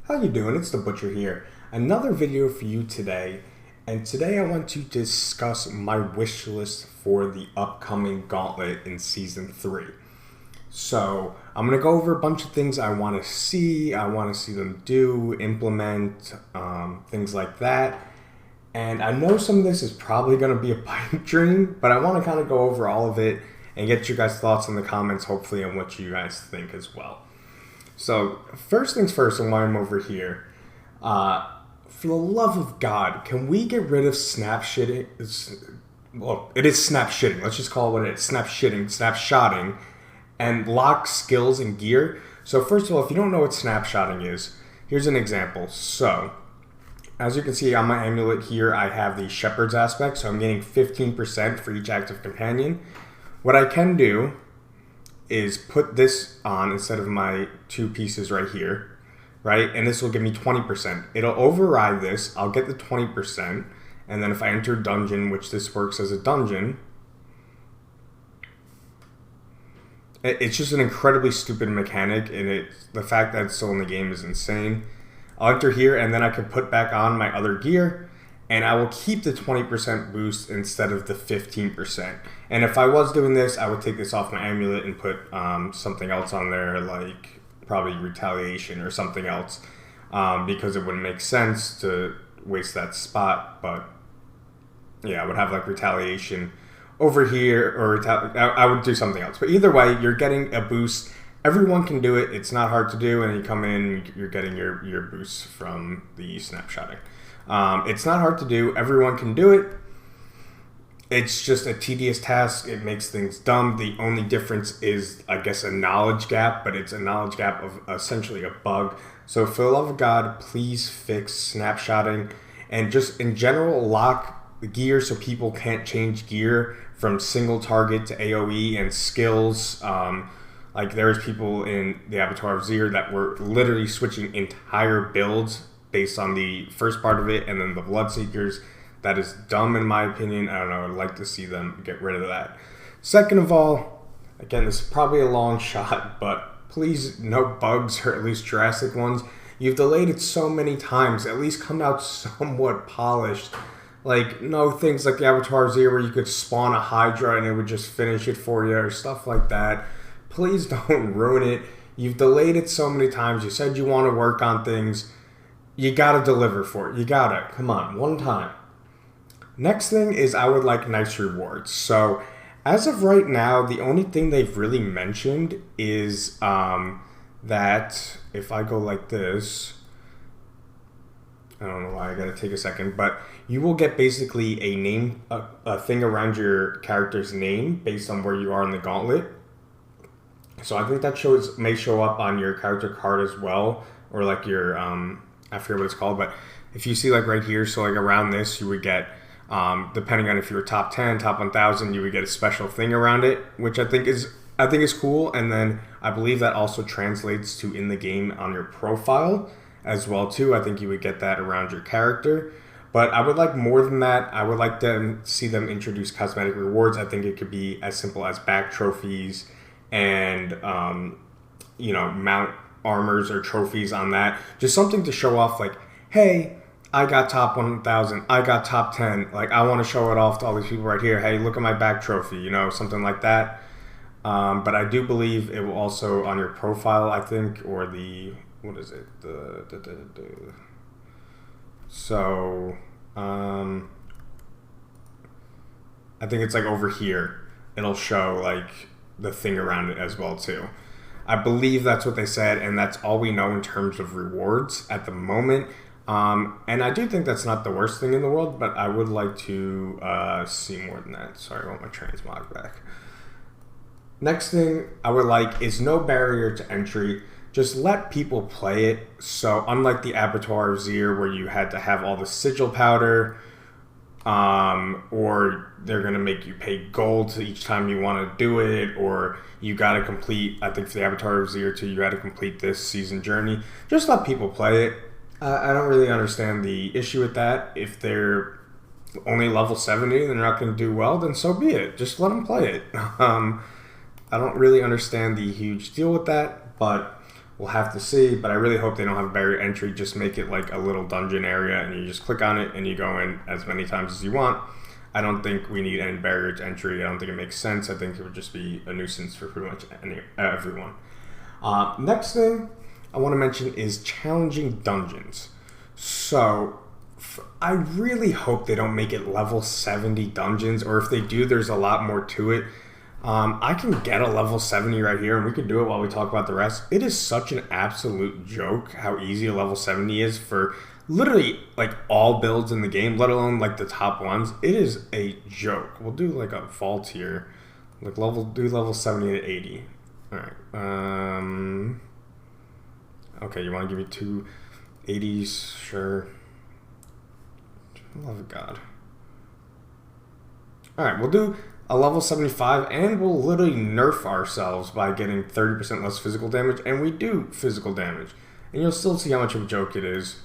How you doing? It's the Butcher here. Another video for you today, and today I want to discuss my wish list for the upcoming Gauntlet in Season 3. So, I'm going to go over a bunch of things I want to see. I want to see them do, implement, things like that. And I know some of this is probably going to be a pipe dream, but I want to kind of go over all of it and get your guys' thoughts in the comments, hopefully, on what you guys think as well. So, first things first, and why I'm over here, for the love of God, can we get rid of snapshotting? Well, it is snapshotting. Let's just call it what it is. Snapshotting, and lock skills and gear. So, first of all, if you don't know what snapshotting is, here's an example. So, as you can see on my amulet here, I have the shepherd's aspect, so I'm getting 15% for each active companion. What I can do is put this on instead of my two pieces right here, right? And this will give me 20%. It'll override this. I'll get the 20%. And then if I enter a dungeon, which this works as a dungeon, it's just an incredibly stupid mechanic. And the fact that it's still in the game is insane. I'll enter here and then I can put back on my other gear. And I will keep the 20% boost instead of the 15%. And if I was doing this, I would take this off my amulet and put something else on there, like probably retaliation or something else, because it wouldn't make sense to waste that spot. But yeah, I would have like retaliation over here, or I would do something else. But either way, you're getting a boost. Everyone can do it. It's not hard to do. And you come in, you're getting your boost from the snapshotting. It's not hard to do. Everyone can do it. It's just a tedious task. It makes things dumb. The only difference is, I guess, a knowledge gap, but it's a knowledge gap of essentially a bug. So for the love of God, please fix snapshotting and just in general lock the gear so people can't change gear from single target to AoE and skills. Like there's people in the Avatar of Zir that were literally switching entire builds based on the first part of it, and then the Bloodseekers. That is dumb in my opinion. I don't know, I'd like to see them get rid of that. Second of all, again, this is probably a long shot, but please no bugs, or at least drastic ones. You've delayed it so many times, at least come out somewhat polished. Like, no things like the Avatar Zero where you could spawn a Hydra and it would just finish it for you, or stuff like that. Please don't ruin it. You've delayed it so many times. You said you want to work on things. You gotta deliver for it. You gotta. Come on, one time. Next thing is I would like nice rewards. So as of right now, the only thing they've really mentioned is that if I go like this, I don't know why I gotta take a second, but you will get basically a name, a thing around your character's name based on where you are in the gauntlet. So I think that may show up on your character card as well, or like your I forget what it's called, but if you see like right here, so like around this, you would get, depending on if you were top 10, top 1,000, you would get a special thing around it, which I think is cool. And then I believe that also translates to in the game on your profile as well too. I think you would get that around your character. But I would like more than that. I would like to see them introduce cosmetic rewards. I think it could be as simple as back trophies and mount armors or trophies on that. Just something to show off, like, hey, I got top 1,000, I got top 10. Like, I want to show it off to all these people right here. Hey, look at my back trophy, something like that. But I do believe it will also on your profile, I think, or what is it? So, I think it's like over here. It'll show like the thing around it as well too. I believe that's what they said, and that's all we know in terms of rewards at the moment. And I do think that's not the worst thing in the world, but I would like to see more than that. Sorry, I want my transmog back. Next thing I would like is no barrier to entry. Just let people play it. So unlike the Avatar of Zir where you had to have all the sigil powder, or they're going to make you pay gold each time you want to do it, or you got to complete, I think for the Avatar of Zir 2, you had to complete this season journey. Just let people play it. I don't really understand the issue with that. If they're only level 70, they're not going to do well, then so be it. Just let them play it. I don't really understand the huge deal with that, but We'll have to see, but I really hope they don't have barrier entry. Just make it like a little dungeon area, and you just click on it, and you go in as many times as you want. I don't think we need any barrier to entry. I don't think it makes sense. I think it would just be a nuisance for pretty much everyone. Next thing I want to mention is challenging dungeons. So I really hope they don't make it level 70 dungeons, or if they do, there's a lot more to it. I can get a level 70 right here, and we could do it while we talk about the rest. It is such an absolute joke how easy a level 70 is for literally like all builds in the game, let alone like the top ones. It is a joke. We'll do like a vault here, like do level 70 to 80. All right. Okay, you want to give me 2 80s? Sure. Love of God. All right, we'll do a level 75, and we'll literally nerf ourselves by getting 30% less physical damage, and we do physical damage. And you'll still see how much of a joke it is.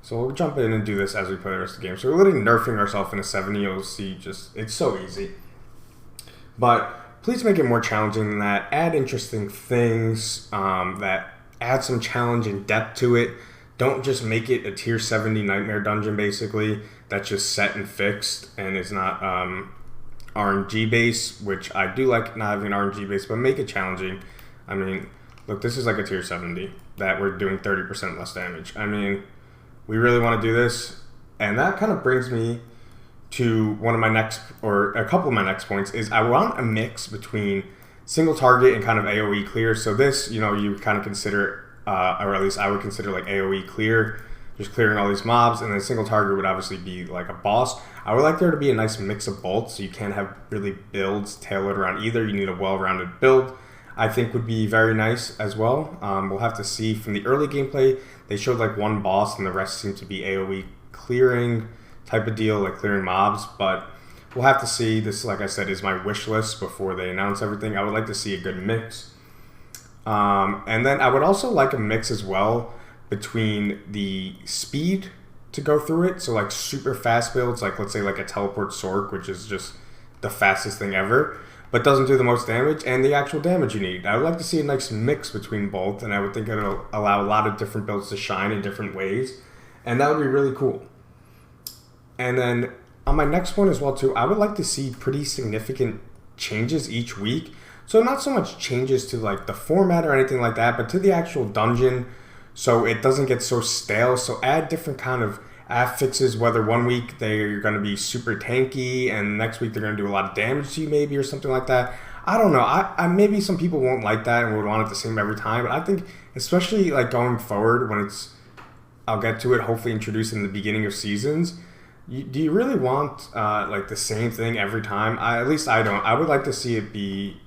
So we'll jump in and do this as we play the rest of the game. So we're literally nerfing ourselves in a 70. You'll see it's so easy. But please make it more challenging than that. Add interesting things that add some challenge and depth to it. Don't just make it a tier 70 nightmare dungeon, basically, that's just set and fixed and is not RNG based, which I do like not having an RNG base, but make it challenging. I mean, look, this is like a tier 70 that we're doing 30% less damage. I mean, we really want to do this, and that kind of brings me to one of my next, or a couple of my next points, is I want a mix between single target and kind of AoE clear. So this, you kind of consider, or at least I would consider like AoE clear, just clearing all these mobs, and then single target would obviously be like a boss. I would like there to be a nice mix of both, so you can't have really builds tailored around either. You need a well-rounded build, I think would be very nice as well. We'll have to see. From the early gameplay, they showed like one boss, and the rest seemed to be AoE clearing type of deal, like clearing mobs, but we'll have to see. This, like I said, is my wish list before they announce everything. I would like to see a good mix. And then I would also like a mix as well between the speed to go through it. So like super fast builds, like let's say like a teleport Sork, which is just the fastest thing ever, but doesn't do the most damage, and the actual damage you need. I would like to see a nice mix between both, and I would think it'll allow a lot of different builds to shine in different ways, and that would be really cool. And then on my next one as well too, I would like to see pretty significant changes each week. So not so much changes to like the format or anything like that, but to the actual dungeon, so it doesn't get so stale. So add different kind of affixes, whether one week they're going to be super tanky and next week they're going to do a lot of damage to you maybe, or something like that. I don't know. I maybe some people won't like that and would want it the same every time, but I think especially like going forward when it's, I'll get to it, hopefully introduced in the beginning of seasons, do you really want like the same thing every time? At least I don't. I would like to see it be,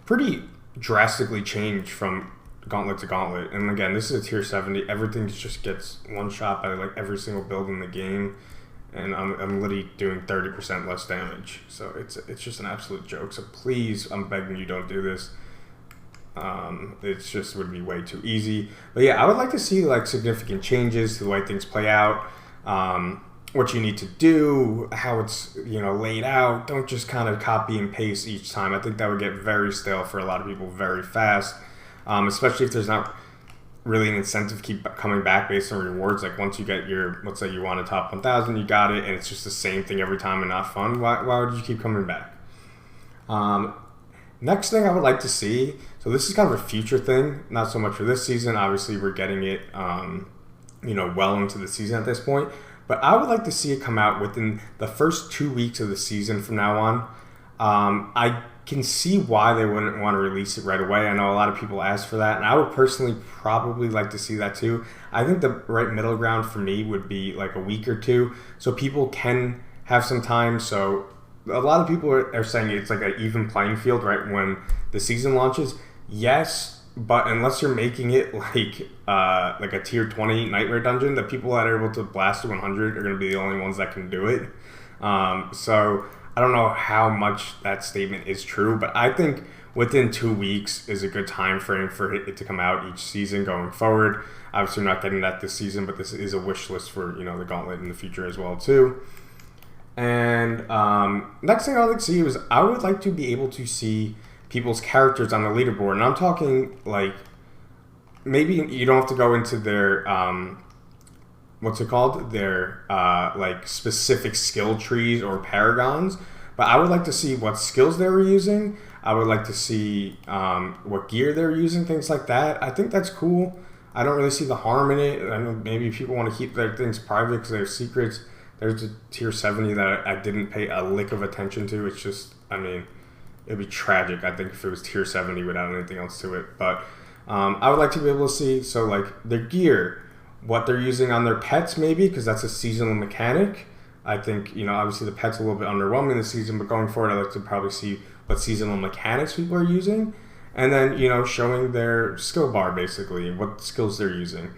pretty drastically changed from Gauntlet to Gauntlet. And again, this is a tier 70. Everything just gets one shot by like every single build in the game, and I'm literally doing 30% less damage. So it's just an absolute joke. So please, I'm begging you, don't do this. It just would be way too easy. But yeah, I would like to see like significant changes to the way things play out. What you need to do, how it's laid out. Don't just kind of copy and paste each time. I think that would get very stale for a lot of people very fast, especially if there's not really an incentive to keep coming back based on rewards. Like once you get your, let's say you want a top 1,000, you got it, and it's just the same thing every time and not fun. Why would you keep coming back? Next thing I would like to see, so this is kind of a future thing, not so much for this season. Obviously, we're getting it, well into the season at this point. But I would like to see it come out within the first 2 weeks of the season from now on. I can see why they wouldn't want to release it right away. I know a lot of people ask for that, and I would personally probably like to see that too. I think the right middle ground for me would be like a week or two, so people can have some time. So a lot of people are saying it's like an even playing field right when the season launches. Yes, but unless you're making it like a tier 20 nightmare dungeon, the people that are able to blast to 100 are going to be the only ones that can do it. So I don't know how much that statement is true, but I think within 2 weeks is a good time frame for it to come out each season going forward. Obviously, we're not getting that this season, but this is a wish list for the Gauntlet in the future as well too. And next thing I'd like to see is I would like to be able to see people's characters on the leaderboard, and I'm talking like maybe you don't have to go into their what's it called? Their like specific skill trees or paragons. But I would like to see what skills they were using. I would like to see what gear they were using, things like that. I think that's cool. I don't really see the harm in it. I know maybe people want to keep their things private because they're secrets. There's a tier 70 that I didn't pay a lick of attention to. It's just, I mean, it'd be tragic, I think, if it was tier 70 without anything else to it. But I would like to be able to see, so like their gear, what they're using on their pets maybe, because that's a seasonal mechanic. I think, you know, obviously the pet's a little bit underwhelming this season, but going forward, I'd like to probably see what seasonal mechanics people are using. And then, you know, showing their skill bar, basically, what skills they're using.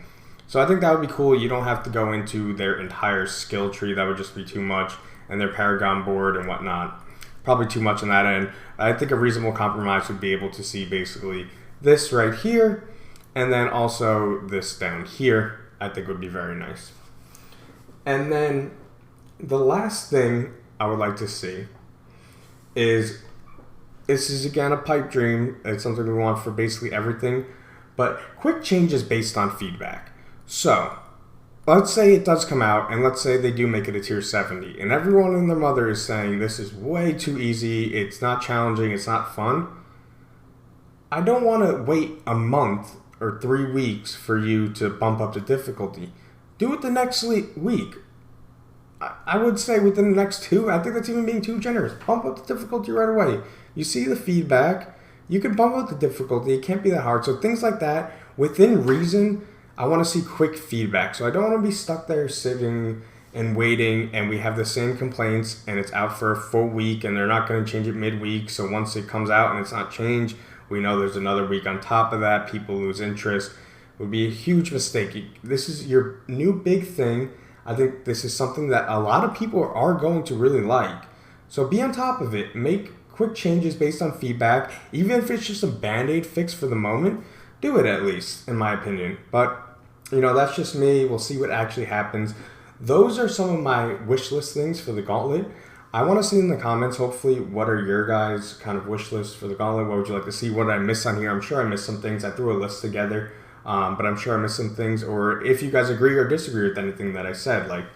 So I think that would be cool. You don't have to go into their entire skill tree. That would just be too much. And their Paragon board and whatnot. Probably too much on that end. I think a reasonable compromise would be able to see basically this right here. And then also this down here, I think would be very nice. And then the last thing I would like to see is, this is again a pipe dream. It's something we want for basically everything, but quick changes based on feedback. So let's say it does come out, and let's say they do make it a tier 70, and everyone and their mother is saying this is way too easy, it's not challenging, it's not fun. I don't want to wait a month or 3 weeks for you to bump up the difficulty. Do it the next week. I would say within the next 2. I think that's even being too generous. Bump up the difficulty right away. You see the feedback. You can bump up the difficulty. It can't be that hard. So things like that, within reason, I want to see quick feedback. So I don't want to be stuck there sitting and waiting, and we have the same complaints, and it's out for a full week, and they're not going to change it midweek. So once it comes out and it's not changed, we know there's another week on top of that. People lose interest. It would be a huge mistake. This is your new big thing. I think this is something that a lot of people are going to really like. So be on top of it. Make quick changes based on feedback. Even if it's just a band-aid fix for the moment, do it at least, in my opinion. But, you know, that's just me. We'll see what actually happens. Those are some of my wish list things for the Gauntlet. I want to see in the comments, hopefully, what are your guys' kind of wish lists for the Gauntlet? What would you like to see? What did I miss on here? I'm sure I missed some things. I threw a list together. But I'm sure I missed some things, or if you guys agree or disagree with anything that I said, like,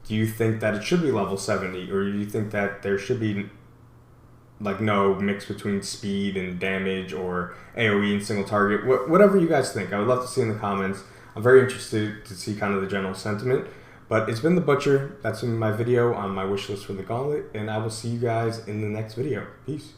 do you think that it should be level 70, or do you think that there should be, like, no mix between speed and damage, or AoE and single target, whatever you guys think. I would love to see in the comments. I'm very interested to see kind of the general sentiment, but it's been The Butcher. That's in my video on my wish list for the Gauntlet, and I will see you guys in the next video. Peace.